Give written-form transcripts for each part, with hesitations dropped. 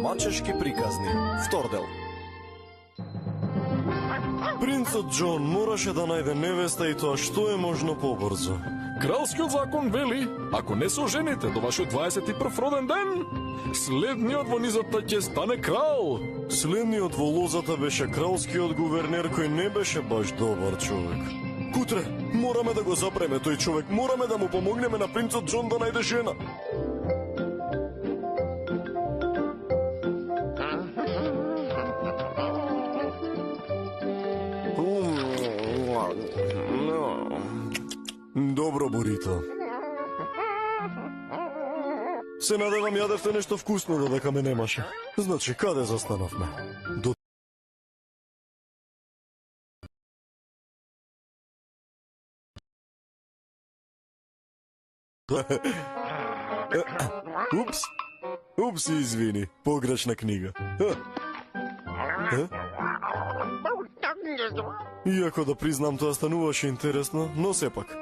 Мачешки приказни. Втор дел. Принцот Џон мораше да најде невеста и тоа што е можно побрзо. Кралскиот закон вели, ако не се ожените до вашиот 21 роден ден, следниот во низата ќе стане крал. Следниот во лозата беше кралскиот гувернер кој не беше баш добар човек. Кутре, мораме да го запреме тој човек, мораме да му помогнеме на принцот Џон да најде жена. Добро, Бурито. Се надевам јадевте нешто вкусно додека ме немаше. Значи, каде застанавме? До... Упс. Упс, извини. Погрешна книга. Иако да признам, тоа стануваше интересно, но сепак.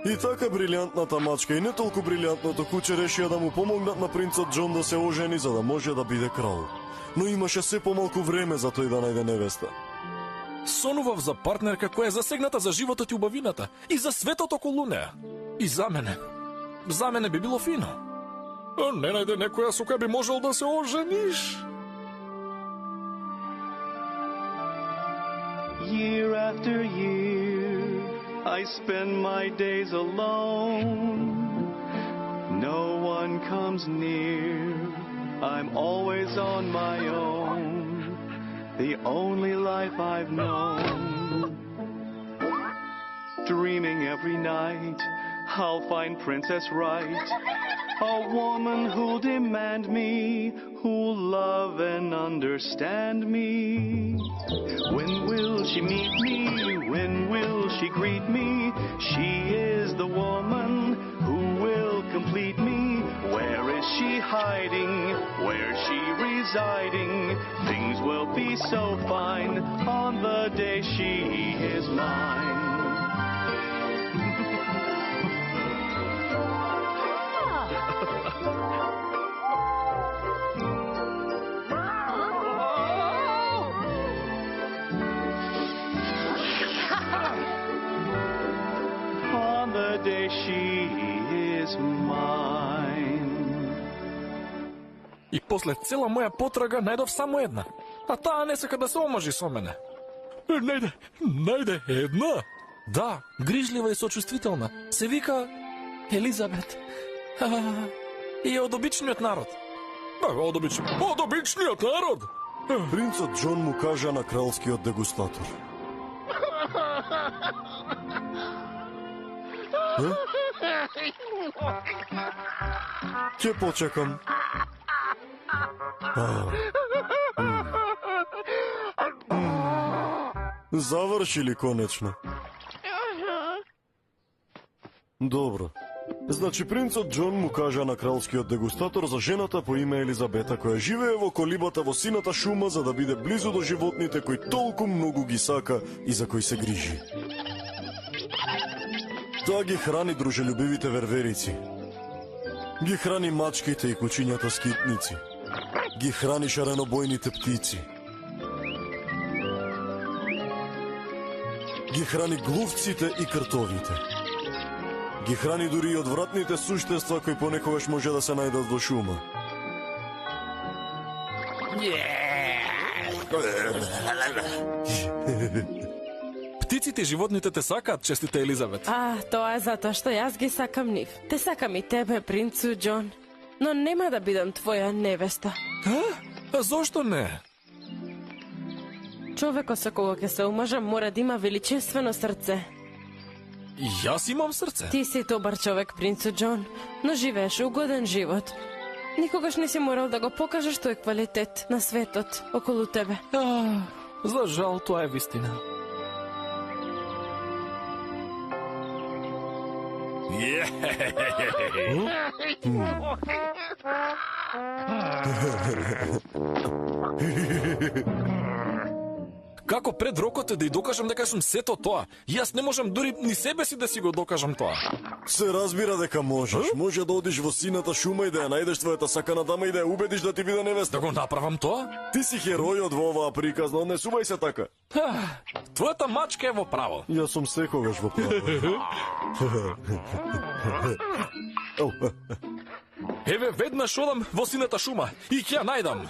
И така брилјантната мачка и не толку брилјантното куче решија да му помогнат на принцот Џон да се ожени за да може да биде крал. Но имаше се помалку време за тој да најде невеста. Сонував за партнерка која е засегната за животот и убавината и за светот околу неа. И за мене. За мене би било фино. А не најде некоја со која би можел да се ожениш. Year after year, I spend my days alone. No one comes near. I'm always on my own. The only life I've known. Dreaming every night, I'll find Princess right. A woman who'll demand me, who'll love and understand me. When will she meet me? When will she greet me? She is the woman who will complete me. Where is she hiding? Where's she residing? Things will be so fine on the day she is mine. Day she is mine. И после цела моја потрага најдов само една. А таа не сака да се омажи со мене. Најде една? Да, грижлива и сочувствителна. Се вика Елизабет. И е од обичниот народ. Од обичниот народ? Принцот Џон му кажа на кралскиот дегустатор. Ќе почекам. Заврши ли конечно? Добро. Значи принцот Џон му кажа на кралскиот дегустатор за жената по име Елизабета која живее во колибата во сината шума за да биде близу до животните кои толку многу ги сака и за кои се грижи. Тоа ги храни дружелюбивите верверици. Ги храни мачките и кучињата скитници. Ги храни шаренобојните птици. Ги храни глувците и кртовите. Ги храни дури и одвратните суштества кои понекогаш може да се најдат во шума. Птиците и животните те сакаат, честите Елизабет. Тоа е затоа што јас ги сакам нив. Те сакам и тебе, принцу Џон. Но нема да бидам твоја невеста. А зошто не? Човекот со кого ќе се омажам мора да има величествено срце. Јас имам срце. Ти си добар човек, принцу Џон, но живееш угоден живот. Никогаш не си морал да го покажеш тој квалитет на светот околу тебе. За жал, тоа е вистина. како пред рокот да ја докажам дека сум сето тоа? Јас не можам дури ни себе си да си го докажам тоа. Се разбира дека можеш. Може да одиш во сината шума и да ја најдеш твојата сакана дама и да ја убедиш да ти биде невеста. Да го направам тоа? Ти си херојот во оваа приказна, однесувај се така. Твојата мачка е во право. Јас сум секогаш во право. Еве, веднаш одам во сината шума и ќе ја најдам.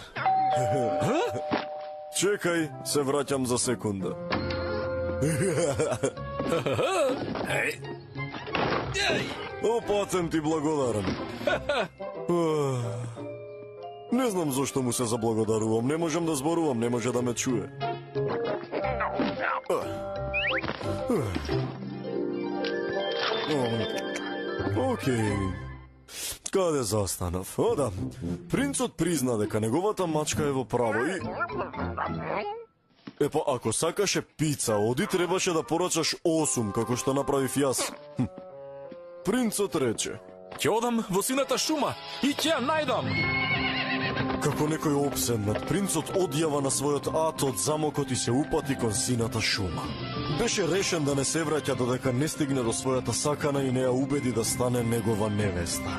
Чекај, се враќам за секунда. Опацен ти благодарам. Не знам зошто му се заблагодарувам. Не можам да зборувам, не може да ме чуе. Океј. Каде застанав? О, да. Принцот призна дека неговата мачка е во право и... Епа, ако сакаше пица, оди требаше да порачаш 8, како што направив јас. Принцот рече. Ќе одам во сината шума и ќе ја најдам. Како некој опседнат, принцот одјава на својот ат од замокот и се упати кон сината шума. Беше решен да не се враќа додека не стигне до својата сакана и не ја убеди да стане негова невеста.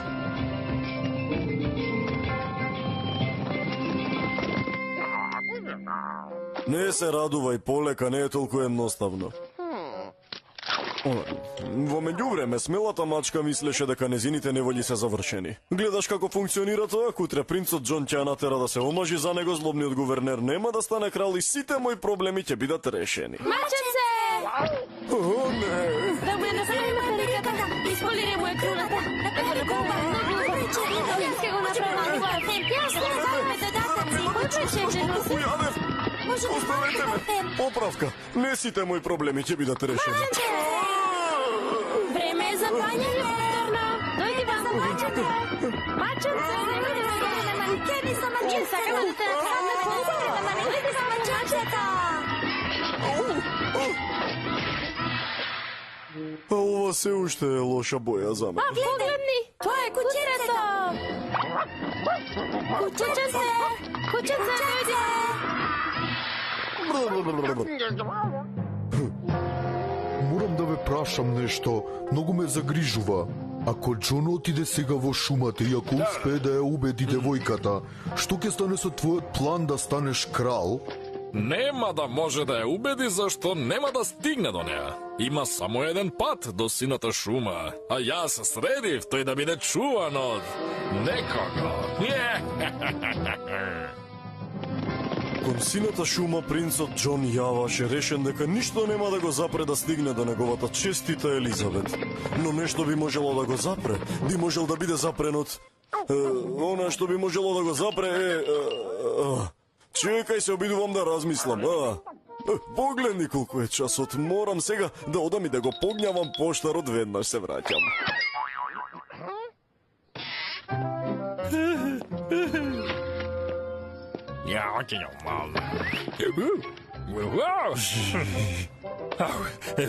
Не се радувај, полека не е толку едноставно. Во меѓувреме, смелата мачка мислеше дека незините неволји се завршени. Гледаш како функционира тоа, утре принцот Џон ќе ја натера да се омажи за него, злобниот гувернер нема да стане крал и сите мои проблеми ќе бидат решени. Маченце! О, не! Да му ја насмеме великата, изполире му е круната. Ево на колба, много обича. Јас ке го направам на твоја. Јас ке го направам задатъци. Почеше женуси. Појадев! Оставете ме! Поправка! Не сите мои проблеми ќе бидат решени. Време е за бањање повторно. Дојди вам за маченце. Маченце! Манекени са маченце. Сакаме да те направаме повторно. Дојди за маченцата. А ова се уште е лоша боја за мене. Погледни! Тоа е кучето! Кученце! Кученце, дојди! Морам да ве прашам нешто, многу ме загрижува. Ако Џон отиде сега во шумата и ако успее да ја убеди девојката, што ќе стане со твојот план да станеш крал? Нема да може да ја убеди зашто нема да стигне до неа. Има само еден пат до сината шума, а јас средив тој да биде чуван од некого. Кон сината шума принцот Џон јаваше решен дека ништо нема да го запре да стигне до неговата честита Елизабет. Но нешто би можело да го запре. Би можел да биде запренот. Она што би можело да го запре е... Чекај, се обидувам да размислам. Погледни колку е часот. Морам сега да одам и да го погнјавам поштарот, веднаш се враќам.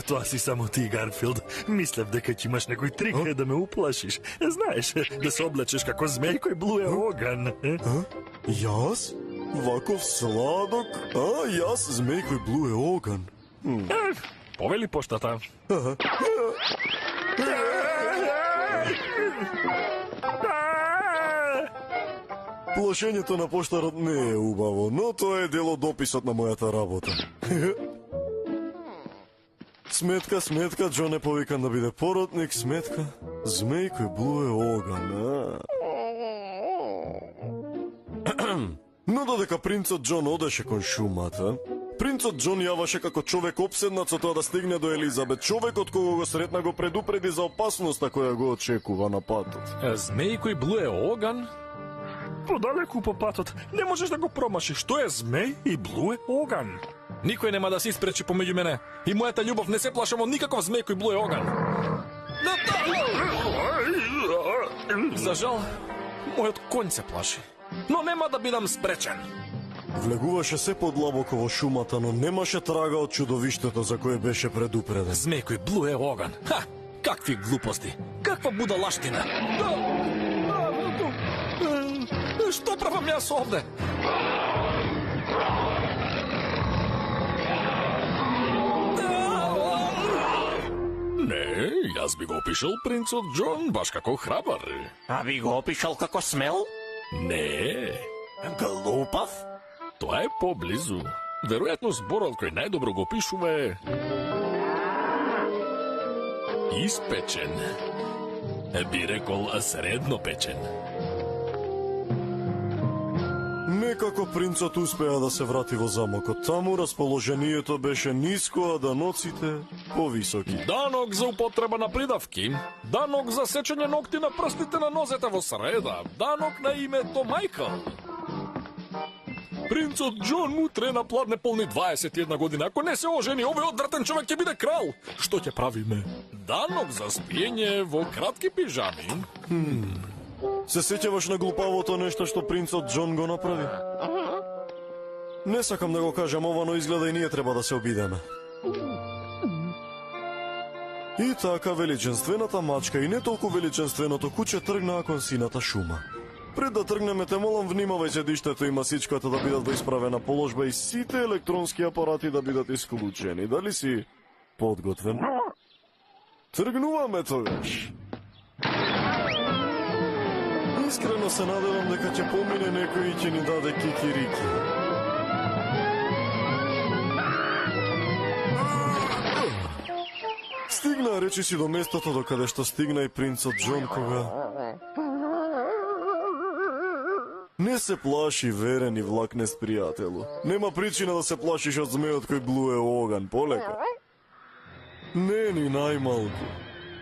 Тоа си само ти, Гарфилд. Мислев дека ќе имаш некој трик да ме уплашиш. Знаеш, да се облечеш како змеј кој блуе оган. Јас? Ваков сладок? Јас змеј кој блуе оган. Повели поштата. Плашењето на поштарот не е убаво, но тоа е дел од описот на мојата работа. Сметка, Џон е повикан да биде поротник, сметка, змеј кој блуе оган. Но додека принцот Џон одеше кон шумата, принцот Џон јаваше како човек опседнат со тоа да стигне до Елизабет. Човекот кога го сретна го предупреди за опасноста која го очекува на патот. Змеј кој блуе оган? Подалеку по патот, не можеш да го промашиш. Што е змеј и блуе оган? Никој нема да се испречи помеѓу мене и мојата љубов. Не се плашам од никаков змеј кој блуе оган. За жал, мојот конј се плаши. Но нема да бидам спречен. Влегуваше се подлабоко во шумата, но немаше трага од чудовиштето за кое беше предупреден. Змеј кој блуе оган. Ха! Какви глупости! Каква будалаштина! Што правам јас овде? Јас би го опишал принцот Џон баш како храбар. А би го опишал како смел? Не, Глупав? тоа е поблизу. Веројатно зборот кој најдобро го опишува е испечен. Би рекол средно печен. Некако принцот успеа да се врати во замокот. Таму расположението беше ниско, а даноците повисоки. Данок за употреба на придавки, данок за сечење ногти на прстите на нозете во среда, данок на името Мајкл. Принцот Џон утре на пладне полни 21 година. Ако не се ожени, овој одвратен човек ќе биде крал. Што ќе правиме? Данок за спиење во кратки пижами. Се сеќаваш на глупавото нешто што принцот Џон го направи? Не сакам да го кажам ова, но изгледа и ние треба да се обидеме. И така величенствената мачка и не толку величенственото куче тргнаа кон сината шума. Пред да тргнеме, те молам, внимавај седиштето и масичката да бидат во исправена положба и сите електронски апарати да бидат исклучени. Дали си подготвен? Тргнуваме тогаш. Искрено се надевам дека ќе помине некој и ќе ни даде кикирики. Стигна, речи си, до местото до каде што стигна и принцот Џон, кога не се плаши, верен и влакнест пријателу. Нема причина да се плашиш од змеот кој блуе оган, полека. Не ни најмалку.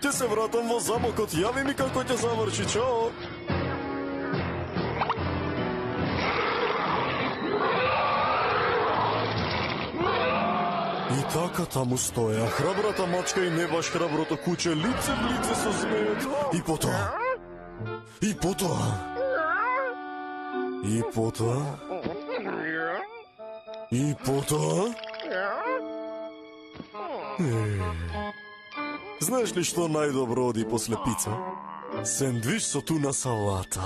Ќе се вратам во замокот, јави ми како ќе заврши, чао! И така таму стоја храбрата мачка и не баш храброто куче, лице в лице со змеот. И потоа... И потоа... И потоа... И потоа... Знаеш ли што најдобро оди после пица? Сендвич со туна салата.